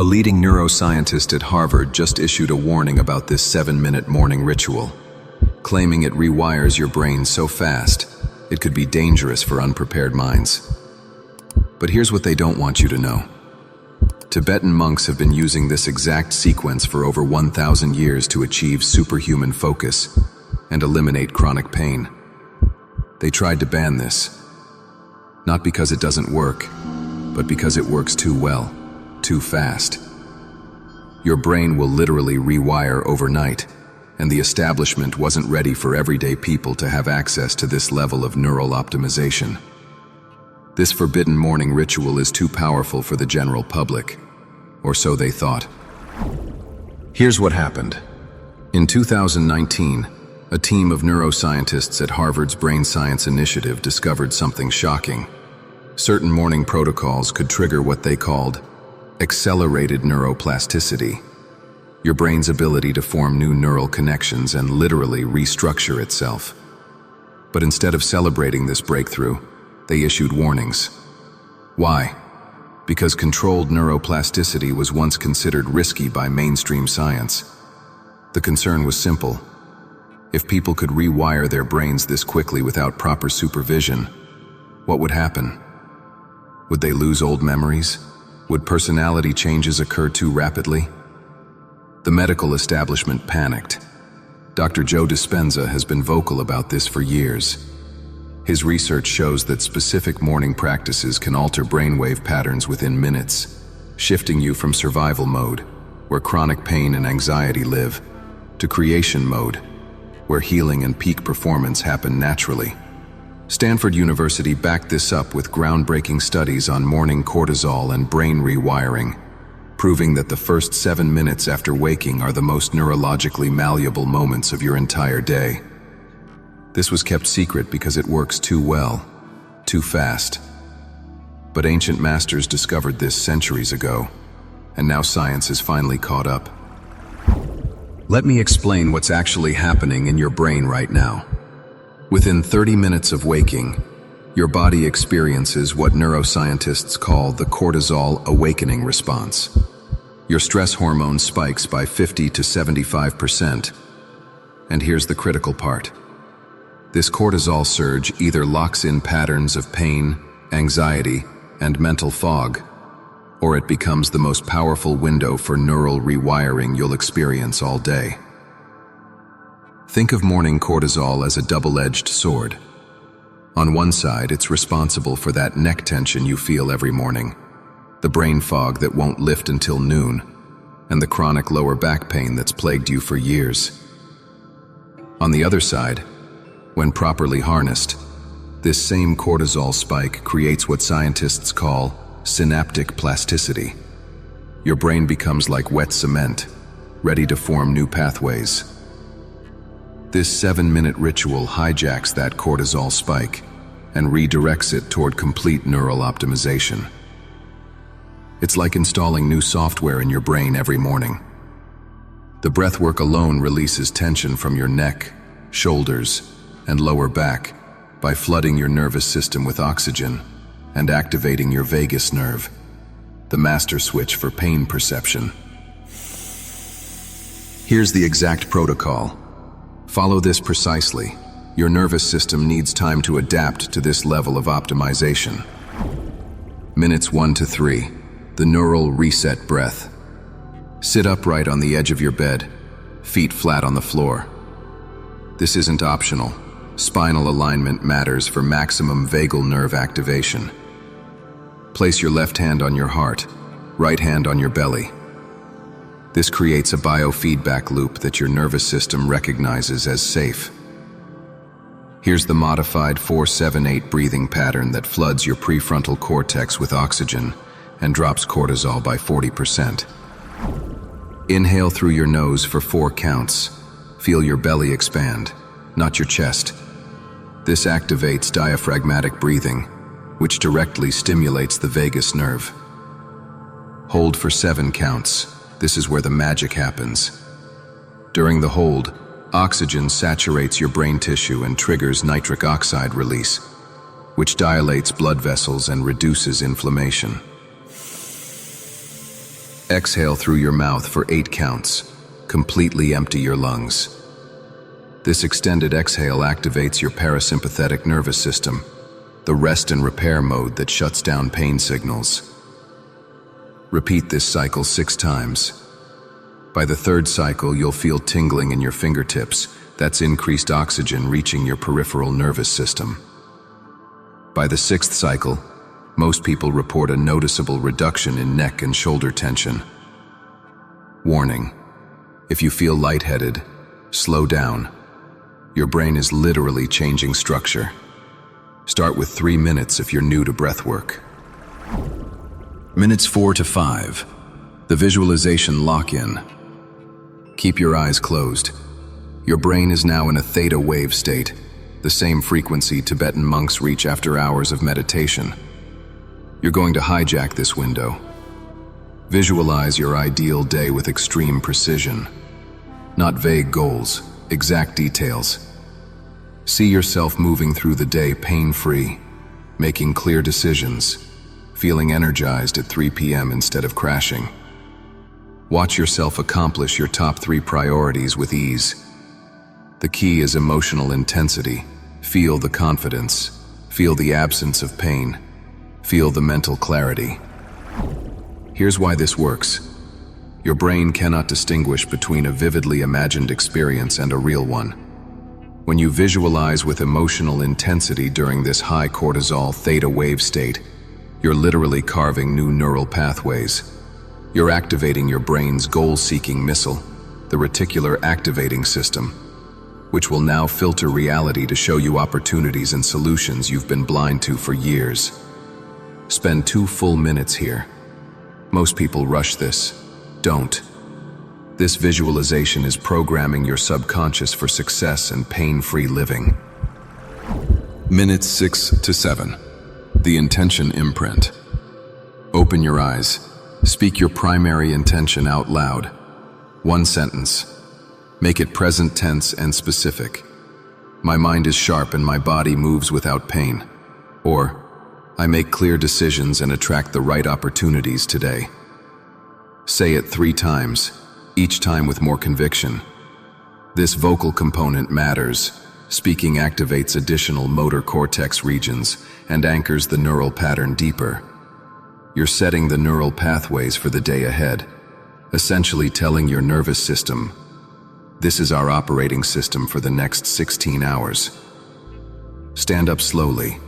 A leading neuroscientist at Harvard just issued a warning about this 7-minute morning ritual, claiming it rewires your brain so fast it could be dangerous for unprepared minds. But here's what they don't want you to know. Tibetan monks have been using this exact sequence for over 1,000 years to achieve superhuman focus and eliminate chronic pain. They tried to ban this, not because it doesn't work, but because it works too well, too fast. Your brain will literally rewire overnight, and the establishment wasn't ready for everyday people to have access to this level of neural optimization. This forbidden morning ritual is too powerful for the general public, or so they thought. Here's what happened. In 2019, a team of neuroscientists at Harvard's Brain Science Initiative discovered something shocking. Certain morning protocols could trigger what they called accelerated neuroplasticity, your brain's ability to form new neural connections and literally restructure itself. But instead of celebrating this breakthrough, they issued warnings. Why? Because controlled neuroplasticity was once considered risky by mainstream science. The concern was simple. If people could rewire their brains this quickly without proper supervision, what would happen? Would they lose old memories? Would personality changes occur too rapidly? The medical establishment panicked. Dr. Joe Dispenza has been vocal about this for years. His research shows that specific morning practices can alter brainwave patterns within minutes, shifting you from survival mode, where chronic pain and anxiety live, to creation mode, where healing and peak performance happen naturally. Stanford University backed this up with groundbreaking studies on morning cortisol and brain rewiring, proving that the first 7 minutes after waking are the most neurologically malleable moments of your entire day. This was kept secret because it works too well, too fast. But ancient masters discovered this centuries ago, and now science has finally caught up. Let me explain what's actually happening in your brain right now. Within 30 minutes of waking, your body experiences what neuroscientists call the cortisol awakening response. Your stress hormone spikes by 50 to 75%. And here's the critical part. This cortisol surge either locks in patterns of pain, anxiety, and mental fog, or it becomes the most powerful window for neural rewiring you'll experience all day. Think of morning cortisol as a double-edged sword. On one side, it's responsible for that neck tension you feel every morning, the brain fog that won't lift until noon, and the chronic lower back pain that's plagued you for years. On the other side, when properly harnessed, this same cortisol spike creates what scientists call synaptic plasticity. Your brain becomes like wet cement, ready to form new pathways. This 7-minute ritual hijacks that cortisol spike and redirects it toward complete neural optimization. It's like installing new software in your brain every morning. The breathwork alone releases tension from your neck, shoulders, and lower back by flooding your nervous system with oxygen and activating your vagus nerve, the master switch for pain perception. Here's the exact protocol. Follow this precisely. Your nervous system needs time to adapt to this level of optimization. Minutes 1 to 3, the neural reset breath. Sit upright on the edge of your bed, feet flat on the floor. This isn't optional. Spinal alignment matters for maximum vagal nerve activation. Place your left hand on your heart, right hand on your belly. This creates a biofeedback loop that your nervous system recognizes as safe. Here's the modified 4-7-8 breathing pattern that floods your prefrontal cortex with oxygen and drops cortisol by 40%. Inhale through your nose for 4 counts. Feel your belly expand, not your chest. This activates diaphragmatic breathing, which directly stimulates the vagus nerve. Hold for 7 counts. This is where the magic happens. During the hold, oxygen saturates your brain tissue and triggers nitric oxide release, which dilates blood vessels and reduces inflammation. Exhale through your mouth for 8 counts. Completely empty your lungs. This extended exhale activates your parasympathetic nervous system, the rest and repair mode that shuts down pain signals. Repeat this cycle 6 times. By the 3rd cycle, you'll feel tingling in your fingertips. That's increased oxygen reaching your peripheral nervous system. By the 6th cycle, most people report a noticeable reduction in neck and shoulder tension. Warning: if you feel lightheaded, slow down. Your brain is literally changing structure. Start with 3 minutes if you're new to breath work. Minutes 4 to 5. The visualization lock-in. Keep your eyes closed. Your brain is now in a theta wave state, the same frequency Tibetan monks reach after hours of meditation. You're going to hijack this window. Visualize your ideal day with extreme precision. Not vague goals, exact details. See yourself moving through the day pain-free, making clear decisions, feeling energized at 3 p.m. instead of crashing. Watch yourself accomplish your top 3 priorities with ease. The key is emotional intensity. Feel the confidence. Feel the absence of pain. Feel the mental clarity. Here's why this works. Your brain cannot distinguish between a vividly imagined experience and a real one. When you visualize with emotional intensity during this high cortisol theta wave state, you're literally carving new neural pathways. You're activating your brain's goal-seeking missile, the reticular activating system, which will now filter reality to show you opportunities and solutions you've been blind to for years. Spend 2 full minutes here. Most people rush this. Don't. This visualization is programming your subconscious for success and pain-free living. Minutes 6 to 7. The intention imprint. Open your eyes. Speak your primary intention out loud. 1 sentence. Make it present tense and specific. My mind is sharp and my body moves without pain. Or, I make clear decisions and attract the right opportunities today. Say it 3 times, each time with more conviction. This vocal component matters. Speaking activates additional motor cortex regions and anchors the neural pattern deeper. You're setting the neural pathways for the day ahead, essentially telling your nervous system, this is our operating system for the next 16 hours. Stand up slowly.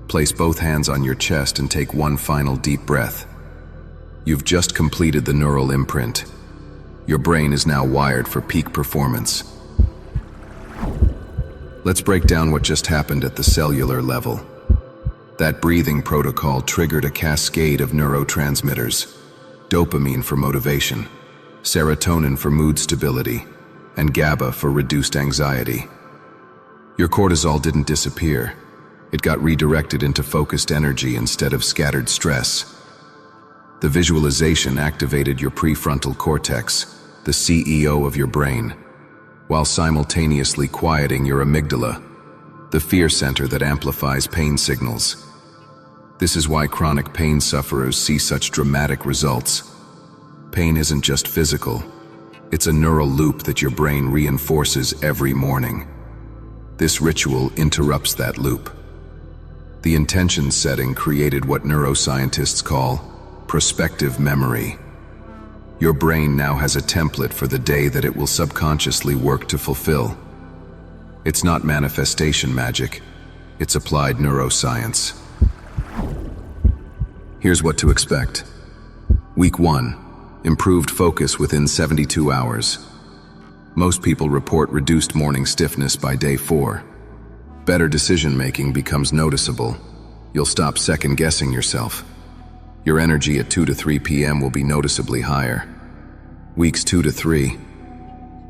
Place both hands on your chest and take 1 final deep breath. You've just completed the neural imprint. Your brain is now wired for peak performance. Let's break down what just happened at the cellular level. That breathing protocol triggered a cascade of neurotransmitters: dopamine for motivation, serotonin for mood stability, and GABA for reduced anxiety. Your cortisol didn't disappear. It got redirected into focused energy instead of scattered stress. The visualization activated your prefrontal cortex, the CEO of your brain, while simultaneously quieting your amygdala, the fear center that amplifies pain signals. This is why chronic pain sufferers see such dramatic results. Pain isn't just physical. It's a neural loop that your brain reinforces every morning. This ritual interrupts that loop. The intention setting created what neuroscientists call prospective memory. Your brain now has a template for the day that it will subconsciously work to fulfill. It's not manifestation magic. It's applied neuroscience. Here's what to expect. Week 1. Improved focus within 72 hours. Most people report reduced morning stiffness by day 4. Better decision-making becomes noticeable. You'll stop second-guessing yourself. Your energy at 2 to 3 p.m. will be noticeably higher. Weeks 2 to 3.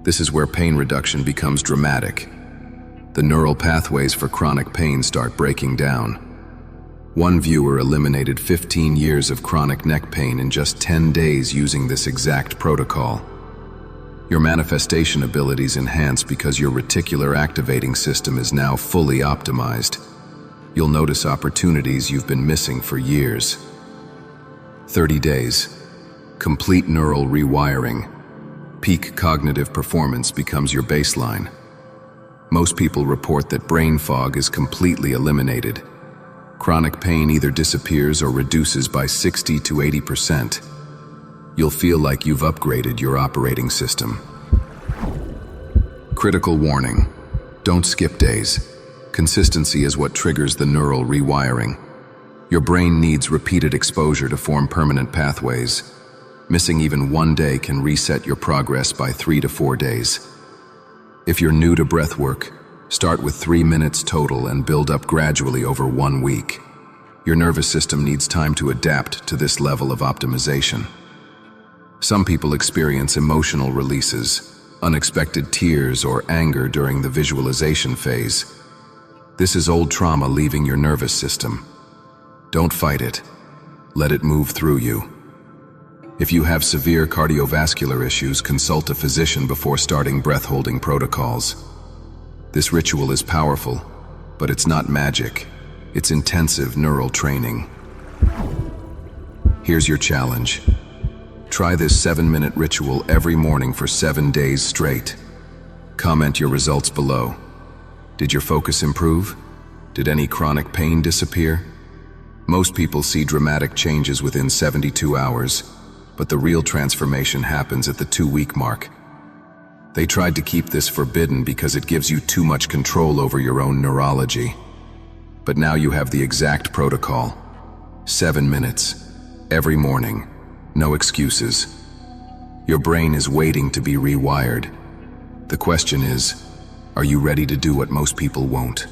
This is where pain reduction becomes dramatic. The neural pathways for chronic pain start breaking down. One viewer eliminated 15 years of chronic neck pain in just 10 days using this exact protocol. Your manifestation abilities enhance because your reticular activating system is now fully optimized. You'll notice opportunities you've been missing for years. 30 days. Complete neural rewiring. Peak cognitive performance becomes your baseline. Most people report that brain fog is completely eliminated. Chronic pain either disappears or reduces by 60 to 80%. You'll feel like you've upgraded your operating system. Critical warning. Don't skip days. Consistency is what triggers the neural rewiring. Your brain needs repeated exposure to form permanent pathways. Missing even one day can reset your progress by 3 to 4 days. If you're new to breathwork, start with 3 minutes total and build up gradually over 1 week. Your nervous system needs time to adapt to this level of optimization. Some people experience emotional releases, unexpected tears or anger during the visualization phase. This is old trauma leaving your nervous system. Don't fight it. Let it move through you. If you have severe cardiovascular issues, consult a physician before starting breath-holding protocols. This ritual is powerful, but it's not magic. It's intensive neural training. Here's your challenge. Try this 7-minute ritual every morning for 7 days straight. Comment your results below. Did your focus improve? Did any chronic pain disappear? Most people see dramatic changes within 72 hours, but the real transformation happens at the 2-week mark. They tried to keep this forbidden because it gives you too much control over your own neurology. But now you have the exact protocol. 7 minutes, every morning, no excuses. Your brain is waiting to be rewired. The question is, are you ready to do what most people won't?